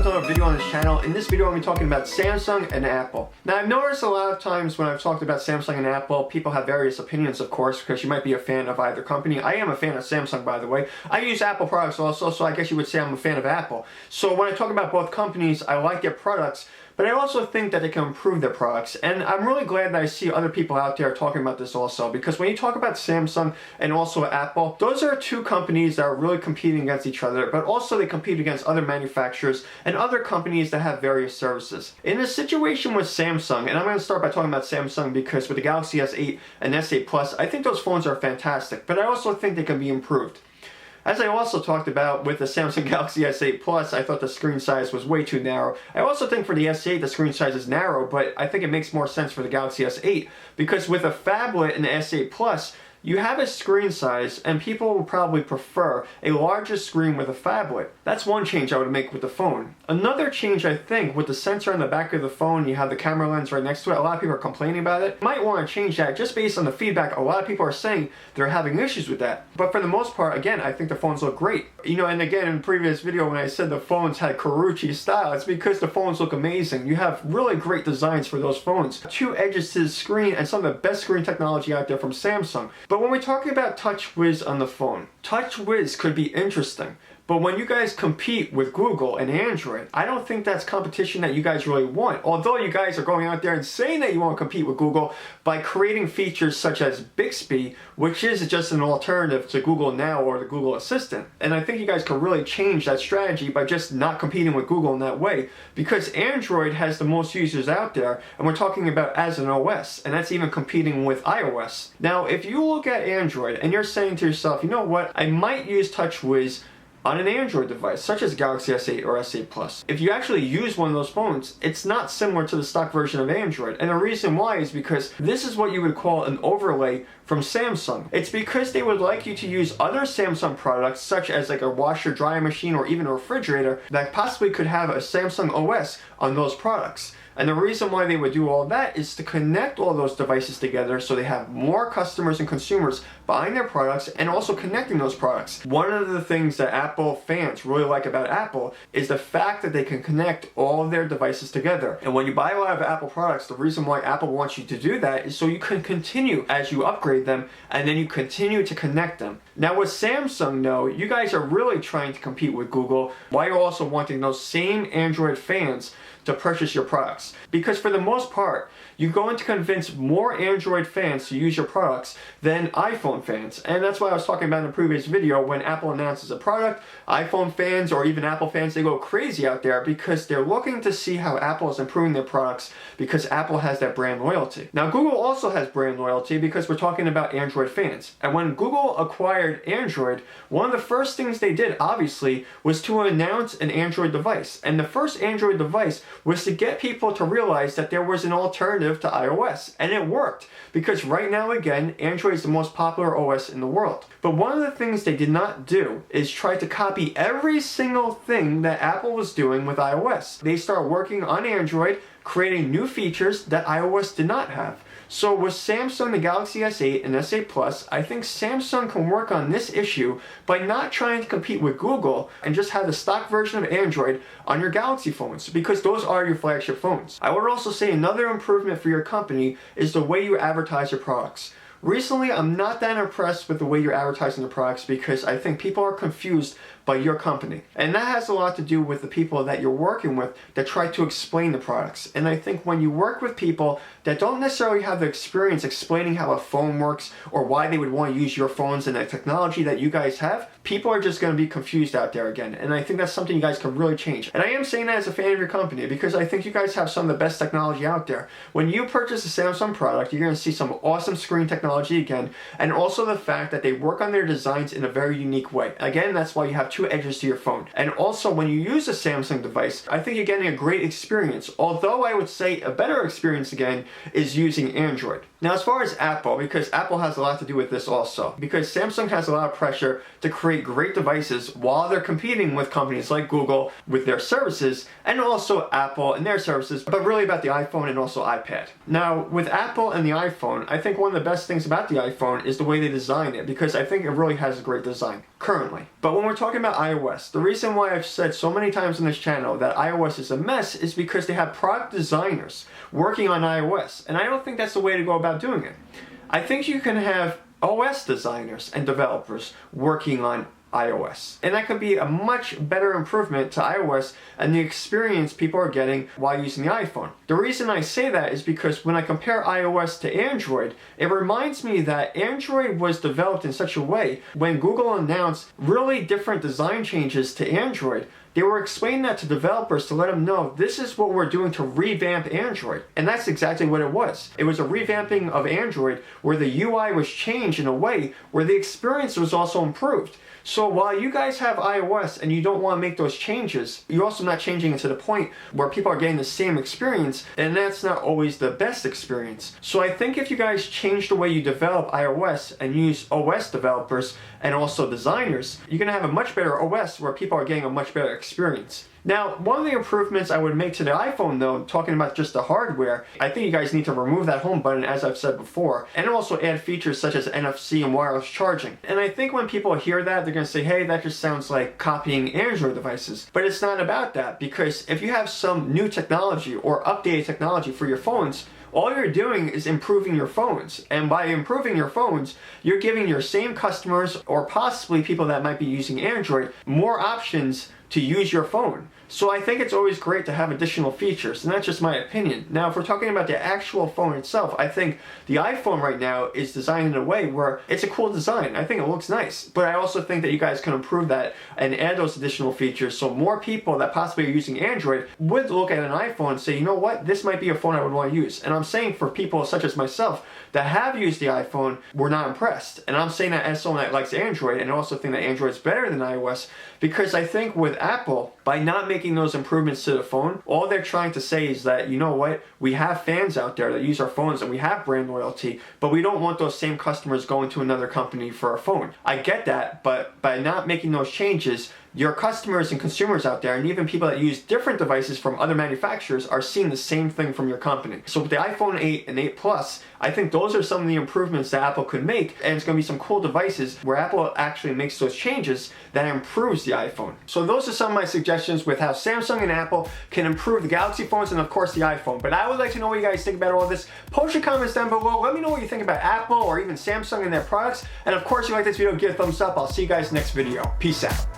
to another video on this channel. In this video, I'm going to be talking about Samsung and Apple. Now, I've noticed a lot of times when I've talked about Samsung and Apple, people have various opinions, of course, because you might be a fan of either company. I am a fan of Samsung, by the way. I use Apple products also, so I guess you would say I'm a fan of Apple. So when I talk about both companies, I like their products, but I also think that they can improve their products. And I'm really glad that I see other people out there talking about this also, because when you talk about Samsung and also Apple, those are two companies that are really competing against each other, but also they compete against other manufacturers and other companies that have various services. In a situation with Samsung, and I'm going to start by talking about Samsung because with the Galaxy S8 and S8 Plus, I think those phones are fantastic, but I also think they can be improved. As I also talked about with the Samsung Galaxy S8 Plus, I thought the screen size was way too narrow. I also think for the S8 the screen size is narrow, but I think it makes more sense for the Galaxy S8 because with a phablet and the S8 Plus, you have a screen size and people will probably prefer a larger screen with a phablet. That's one change I would make with the phone. Another change I think with the sensor on the back of the phone, you have the camera lens right next to it. A lot of people are complaining about it. You might want to change that just based on the feedback. A lot of people are saying they're having issues with that. But for the most part, again, I think the phones look great. You know, and again, in the previous video when I said the phones had Karuchi style, it's because the phones look amazing. You have really great designs for those phones. Two edges to the screen and some of the best screen technology out there from Samsung. But when we're talking about TouchWiz on the phone, TouchWiz could be interesting. But when you guys compete with Google and Android, I don't think that's competition that you guys really want. Although you guys are going out there and saying that you want to compete with Google by creating features such as Bixby, which is just an alternative to Google Now or the Google Assistant. And I think you guys can really change that strategy by just not competing with Google in that way. Because Android has the most users out there, and we're talking about as an OS, and that's even competing with iOS. Now, if you look at Android and you're saying to yourself, you know what, I might use TouchWiz on an Android device, such as Galaxy S8 or S8 Plus. If you actually use one of those phones, it's not similar to the stock version of Android. And the reason why is because this is what you would call an overlay from Samsung. It's because they would like you to use other Samsung products, such as like a washer dryer machine or even a refrigerator, that possibly could have a Samsung OS on those products. And the reason why they would do all that is to connect all those devices together so they have more customers and consumers buying their products and also connecting those products. One of the things that Apple fans really like about Apple is the fact that they can connect all of their devices together. And when you buy a lot of Apple products, the reason why Apple wants you to do that is so you can continue as you upgrade them and then you continue to connect them. Now with Samsung, though, you guys are really trying to compete with Google while you're also wanting those same Android fans to purchase your products. Because for the most part, you're going to convince more Android fans to use your products than iPhone fans. And that's what I was talking about in the previous video. When Apple announces a product, iPhone fans or even Apple fans, they go crazy out there because they're looking to see how Apple is improving their products because Apple has that brand loyalty. Now Google also has brand loyalty because we're talking about Android fans. And when Google acquired Android, one of the first things they did, obviously, was to announce an Android device. And the first Android device was to get people to realize that there was an alternative to iOS. And it worked, because right now, again, Android is the most popular OS in the world. But one of the things they did not do is try to copy every single thing that Apple was doing with iOS. They started working on Android, creating new features that iOS did not have. So with Samsung, the Galaxy S8 and S8 Plus, I think Samsung can work on this issue by not trying to compete with Google and just have the stock version of Android on your Galaxy phones, because those are your flagship phones. I would also say another improvement for your company is the way you advertise your products. Recently, I'm not that impressed with the way you're advertising the products because I think people are confused by your company. And that has a lot to do with the people that you're working with that try to explain the products. And I think when you work with people that don't necessarily have the experience explaining how a phone works or why they would want to use your phones and the technology that you guys have, people are just going to be confused out there again. And I think that's something you guys can really change. And I am saying that as a fan of your company because I think you guys have some of the best technology out there. When you purchase a Samsung product, you're going to see some awesome screen technology again, and also the fact that they work on their designs in a very unique way. Again, that's why you have two edges to your phone. And also when you use a Samsung device, I think you're getting a great experience. Although I would say a better experience again is using Android. Now as far as Apple, because Apple has a lot to do with this also, because Samsung has a lot of pressure to create great devices while they're competing with companies like Google with their services, and also Apple and their services, but really about the iPhone and also iPad. Now with Apple and the iPhone, I think one of the best things about the iPhone is the way they design it, because I think it really has a great design. currently. But when we're talking about iOS, the reason why I've said so many times on this channel that iOS is a mess is because they have product designers working on iOS, and I don't think that's the way to go about doing it. I think you can have OS designers and developers working on iOS. And that could be a much better improvement to iOS and the experience people are getting while using the iPhone. The reason I say that is because when I compare iOS to Android, it reminds me that Android was developed in such a way when Google announced really different design changes to Android. They were explaining that to developers to let them know this is what we're doing to revamp Android. And that's exactly what it was. It was a revamping of Android where the UI was changed in a way where the experience was also improved. So while you guys have iOS and you don't want to make those changes, you're also not changing it to the point where people are getting the same experience, and that's not always the best experience. So I think if you guys change the way you develop iOS and use OS developers and also designers, you're going to have a much better OS where people are getting a much better experience. Now, one of the improvements I would make to the iPhone though, talking about just the hardware, I think you guys need to remove that home button as I've said before, and also add features such as NFC and wireless charging. And I think when people hear that, they're going to say, hey, that just sounds like copying Android devices. But it's not about that, because if you have some new technology or updated technology for your phones, all you're doing is improving your phones. And by improving your phones, you're giving your same customers, or possibly people that might be using Android, more options to use your phone. So I think it's always great to have additional features, and that's just my opinion. Now, if we're talking about the actual phone itself, I think the iPhone right now is designed in a way where it's a cool design. I think it looks nice, but I also think that you guys can improve that and add those additional features so more people that possibly are using Android would look at an iPhone and say, you know what, this might be a phone I would want to use. And I'm saying for people such as myself that have used the iPhone, we're not impressed. And I'm saying that as someone that likes Android, and I also think that Android is better than iOS, because I think with Apple, by not making those improvements to the phone, all they're trying to say is that, you know what, we have fans out there that use our phones and we have brand loyalty, but we don't want those same customers going to another company for a phone. I get that, but by not making those changes, your customers and consumers out there, and even people that use different devices from other manufacturers, are seeing the same thing from your company. So with the iPhone 8 and 8 Plus, I think those are some of the improvements that Apple could make, and it's going to be some cool devices where Apple actually makes those changes that improves the iPhone. So those are some of my suggestions with how Samsung and Apple can improve the Galaxy phones and of course the iPhone. But I would like to know what you guys think about all this. Post your comments down below. Let me know what you think about Apple or even Samsung and their products. And of course, if you like this video, give a thumbs up. I'll see you guys next video. Peace out.